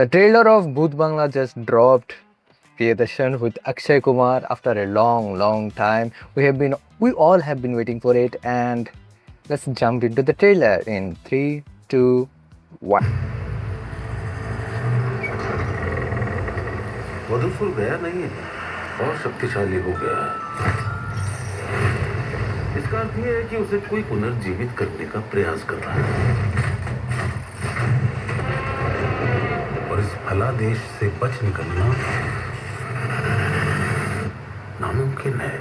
The trailer of Bhoot Bangla just dropped. Priyadarshan with Akshay Kumar after a long time. We all have been waiting for it, and let's jump into the trailer in 3, 2, 1. मधुसूर गया नहीं है और शक्तिशाली हो गया है। इसका अर्थ यह है कि उसे कोई पुनर्जीवित करने का प्रयास कर रहा है और इस फलादेश से बच निकलना नामुमकिन है।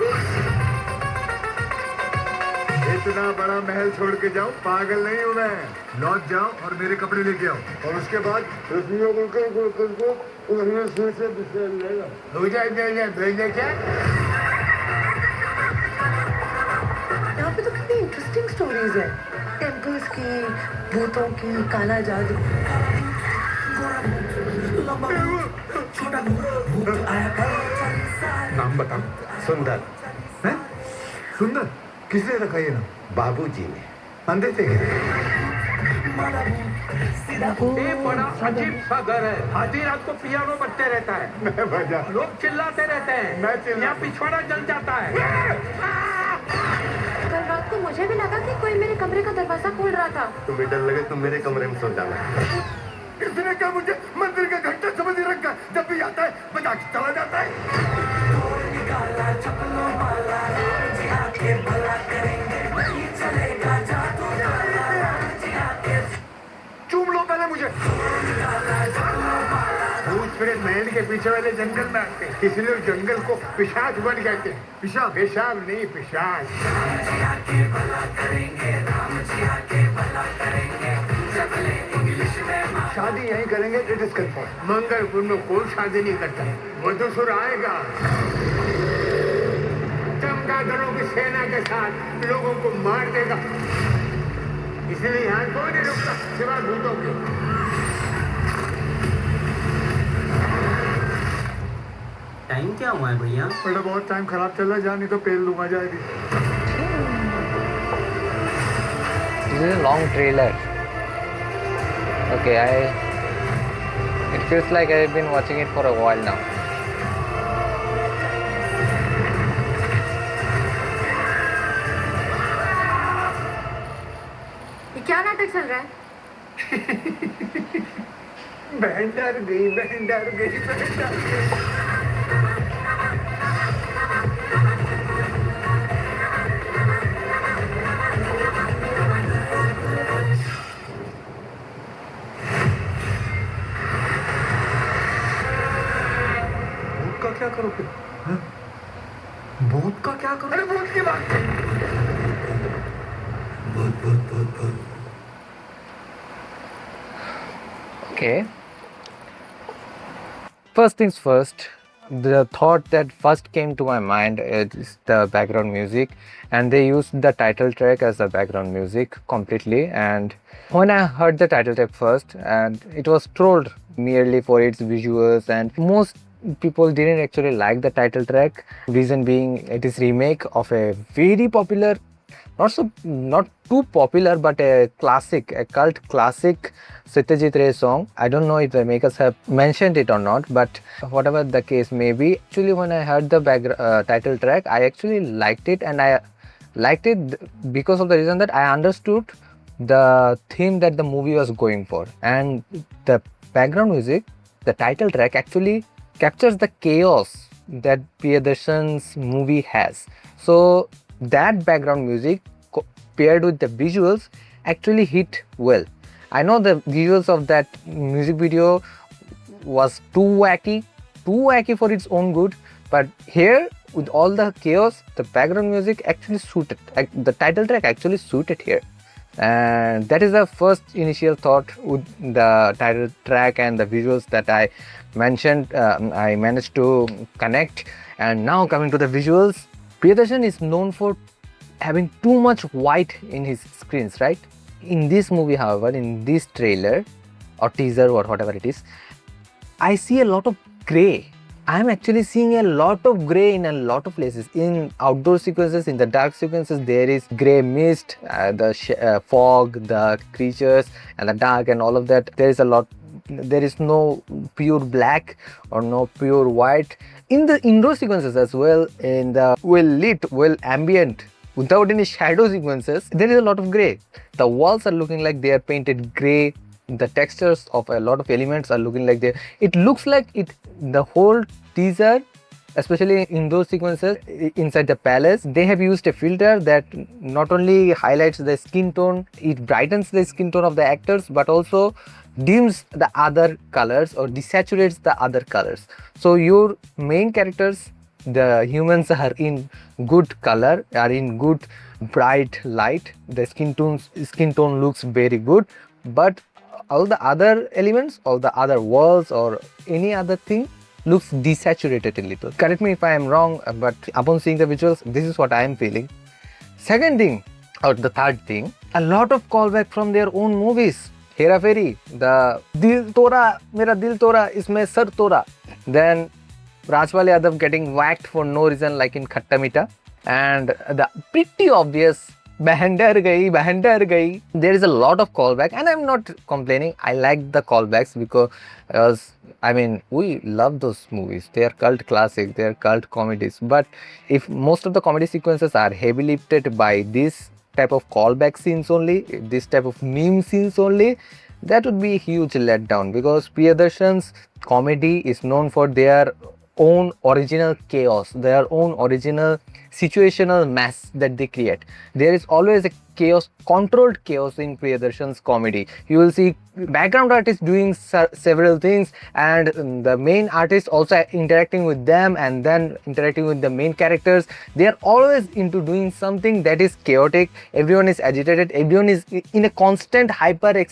इतना बड़ा महल छोड़ के जाओ, पागल नहीं हूं मैं। लौट जाओ और मेरे कपड़े लेके आओ, और उसके बाद यहाँ पे तो कितनी इंटरेस्टिंग स्टोरीज है, टेम्पल्स की, भूतों की, काला जादू। नाम बताओ। सुंदर। हैं? सुंदर? किसने रखा ये नाम? बाबूजी ने। अंधे थे क्या? ये बड़ा अजीब सा घर है। आधी रात को पियानो बजते रहता है, मैं बजा। लोग चिल्लाते रहते हैं, मैं चिल्ला- यहाँ पिछवाड़ा जल जाता है। कल रात को मुझे भी लगा कि कोई मेरे कमरे का दरवाजा खोल रहा था। तुम्हें डर लगे तुम मेरे कमरे में सो जाना। किसने कहा मुझे मंदिर का घंटा समझ ही रखा? जब भी आता है बजा के चला जाता है। चूम लो पहले मुझे। भूत प्रेत महल के पीछे वाले जंगल में आते हैं, इसलिए उस जंगल को पिशाच वन कहते हैं। पिशाच? पेशाब नहीं, पिशाच। शादी यहीं करेंगे, इट इज कंफर्म। मंगलपुर में कोई शादी नहीं करता। मधुसूर आएगा चमगादड़ों की सेना के साथ, लोगों को मार देगा। इसलिए यहाँ कोई नहीं रुकता सिवाय भूतों के। टाइम क्या हुआ है भैया? बेटा बहुत टाइम खराब चल रहा है, जा नहीं तो पेल लूंगा जाएगी। This is a long trailer. Okay, it feels like I've been watching it for a while now. ये क्या नाटक चल रहा है? बहन डर गई, बहन डर गई, बहन डर गई। भूत का क्या करोगे? भूत का क्या करोगे? अरे भूत की बात। भूत भूत भूत भूत। Okay. First things first, the thought that first came to my mind is the background music, and they used the title track as the background music completely. And when I heard the title track first, and it was trolled merely for its visuals, and most people didn't actually like the title track. Reason being, it is remake of a very popular, not too popular, but a classic, a cult classic Satyajit Ray song. I don't know if the makers have mentioned it or not, but whatever the case may be, actually when I heard the title track, I actually liked it, and I liked it because of the reason that I understood the theme that the movie was going for, and the background music, the title track actually captures the chaos that Priyadarshan's movie has. So that background music paired with the visuals actually hit well. I know the visuals of that music video was too wacky for its own good, but here with all the chaos, the background music actually suited. The title track actually suited here, and that is the first initial thought with the title track and the visuals that I mentioned. I managed to connect. And now coming to the visuals, Priyadarshan is known for having too much white in his screens, right? In this movie, however, in this trailer or teaser or whatever it is, I see a lot of gray. I'm actually seeing a lot of gray in a lot of places. In outdoor sequences, in the dark sequences, there is gray mist, the fog, the creatures and the dark and all of that. There is a lot There is no pure black or no pure white. In the indoor sequences as well, in the well lit, well ambient, without any shadow sequences, there is a lot of gray. The walls are looking like they are painted gray. The textures of a lot of elements are looking like they. It looks like it. The whole teaser, especially in those sequences inside the palace, they have used a filter that not only highlights the skin tone, it brightens the skin tone of the actors, but also dims the other colors or desaturates the other colors. So your main characters, the humans, are in good color, are in good bright light. The skin tone looks very good, but all the other elements, all the other walls or any other thing looks desaturated a little. Correct me if I am wrong, but upon seeing the visuals, this is what I am feeling. Second thing, or the third thing, a lot of callback from their own movies. Hera Pheri, the Dil Tora, Mera Dil Tora, Isme Sar Tora. Then Rajpal Yadav getting whacked for no reason like in Khatta Meetha. And the pretty obvious Bahender Gai. There is a lot of callback, and I'm not complaining. I like the callbacks because I mean, we love those movies. They are cult classics, they are cult comedies. But if most of the comedy sequences are heavily lifted by this type of callback scenes only, this type of meme scenes only, that would be a huge letdown, because Priyadarshan's comedy is known for their own original chaos, their own original situational mess that they create. There is always a chaos, controlled chaos in Priyadarshan's comedy. You will see background artists doing several things, and the main artist also interacting with them and then interacting with the main characters. They are always into doing something that is chaotic. Everyone is agitated, everyone is in a constant hyper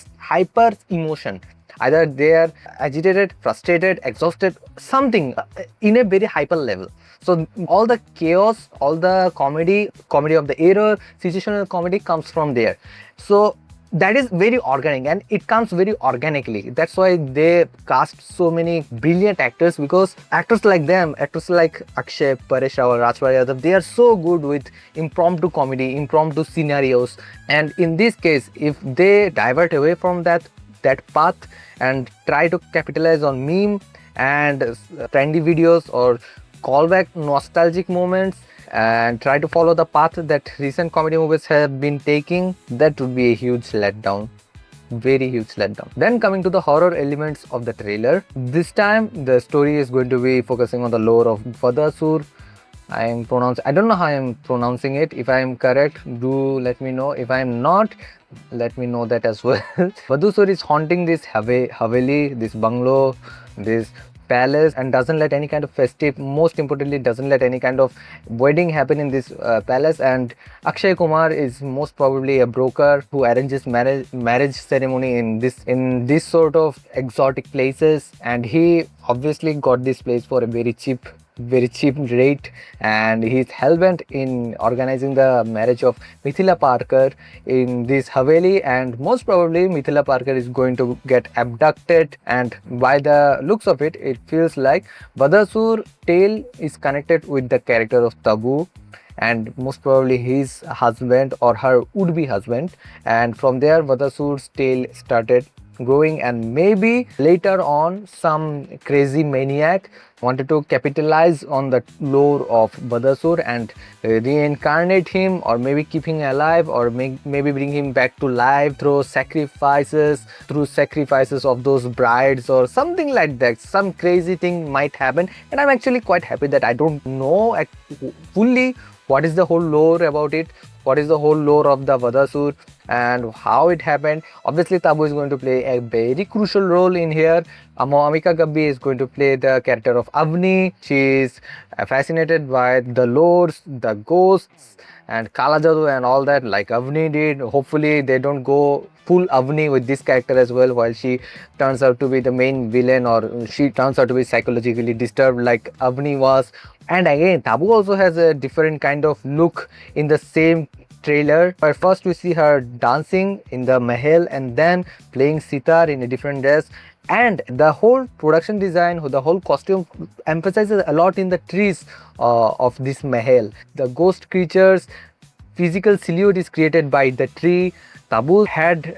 emotion. Either they are agitated, frustrated, exhausted, something in a very hyper level. So all the chaos, all the comedy of the era, situational comedy comes from there. So that is very organic, and it comes very organically. That's why they cast so many brilliant actors, because actors like them, actors like Akshay, Paresh or Rajpal Yadav, they are so good with impromptu comedy, impromptu scenarios. And in this case, if they divert away from that path and try to capitalize on meme and trendy videos or callback nostalgic moments and try to follow the path that recent comedy movies have been taking, that would be a huge letdown. Very huge letdown. Then coming to the horror elements of the trailer, this time the story is going to be focusing on the lore of Vadasur. I don't know how I am pronouncing it. If I am correct, do let me know. If I am not, let me know that as well. Vadasur is haunting this haveli, this bungalow, this palace, and doesn't let any kind of festive, most importantly doesn't let any kind of wedding happen in this palace. And Akshay Kumar is most probably a broker who arranges marriage ceremony in this sort of exotic places, and he obviously got this place for a very cheap rate, and he's hellbent in organizing the marriage of Mithila Parker in this haveli. And most probably Mithila Parker is going to get abducted, and by the looks of it, it feels like Vadasur tale is connected with the character of Tabu, and most probably his husband or her would-be husband. And from there Vadasur's tale started growing, and maybe later on some crazy maniac wanted to capitalize on the lore of Vadasur and reincarnate him, or maybe keep him alive, or maybe bring him back to life through sacrifices of those brides or something like that. Some crazy thing might happen, and I'm actually quite happy that I don't know fully what is the whole lore about it, what is the whole lore of the Vadasur and how it happened. Obviously Tabu is going to play a very crucial role in here. Amika Gabbi is going to play the character of Avni. She is fascinated by the lores, the ghosts and Kala Jadoo and all that, like Avni did. Hopefully they don't go full Avni with this character as well, while she turns out to be the main villain, or she turns out to be psychologically disturbed like Avni was. And again, Tabu also has a different kind of look in the same trailer. But first we see her dancing in the mahal and then playing sitar in a different dress, and the whole production design, the whole costume emphasizes a lot in the trees of this mahal. The ghost creatures, physical silhouette is created by the tree. tabu head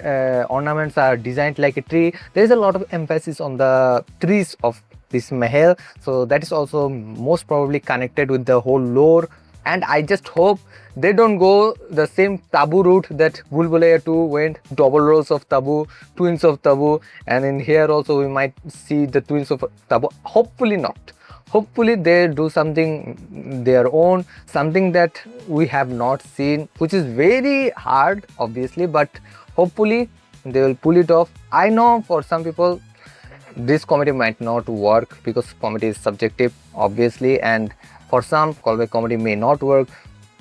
ornaments are designed like a tree. There is a lot of emphasis on the trees of this mahal, so that is also most probably connected with the whole lore. And I just hope they don't go the same tabu route that Bhool Bhulaiyaa 2 went, double rows of tabu, twins of tabu, and in here also we might see the twins of tabu. Hopefully not. Hopefully they do something their own, something that we have not seen, which is very hard obviously, but hopefully they will pull it off. I know for some people this comedy might not work because comedy is subjective obviously, and for some callback comedy may not work,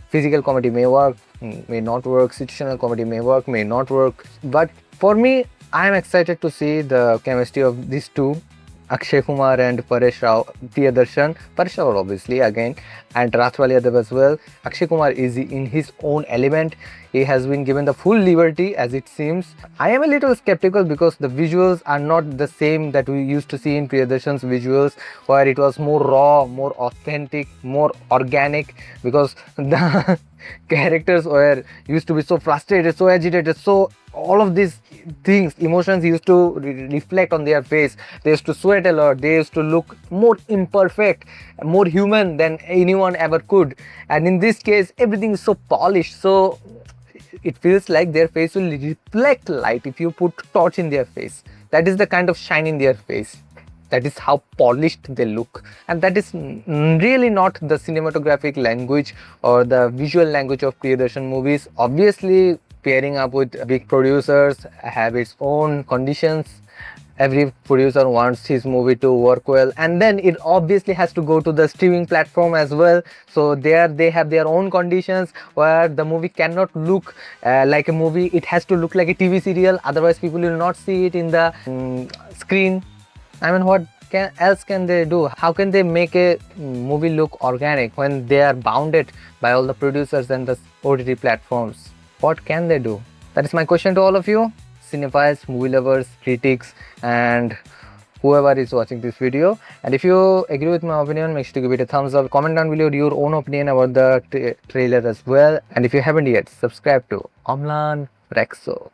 physical comedy may work, may not work, situational comedy may work, may not work. But for me, I am excited to see the chemistry of these two, Akshay Kumar and Priyadarshan. Paresh Rao obviously again, and Rathwali Yadav as well. Akshay Kumar is in his own element. He has been given the full liberty as it seems. I am a little skeptical because the visuals are not the same that we used to see in Priyadarshan's visuals, where it was more raw, more authentic, more organic, because the characters were used to be so frustrated, so agitated, so all of these things, emotions used to reflect on their face. They used to sweat a lot, they used to look more imperfect, more human than anyone ever could. And in this case everything is so polished, so it feels like their face will reflect light if you put torch in their face. That is the kind of shine in their face. That is how polished they look, and that is really not the cinematographic language or the visual language of Priyadarshan movies. Obviously pairing up with big producers have its own conditions. Every producer wants his movie to work well, and then it obviously has to go to the streaming platform as well. So there they have their own conditions where the movie cannot look like a movie. It has to look like a TV serial, otherwise people will not see it in the screen. I mean, what else can they do? How can they make a movie look organic when they are bounded by all the producers and the OTT platforms? What can they do? That is my question to all of you, cinephiles, movie lovers, critics, and whoever is watching this video. And if you agree with my opinion, make sure to give it a thumbs up. Comment down below your own opinion about the trailer as well. And if you haven't yet, subscribe to Amlan Rexo.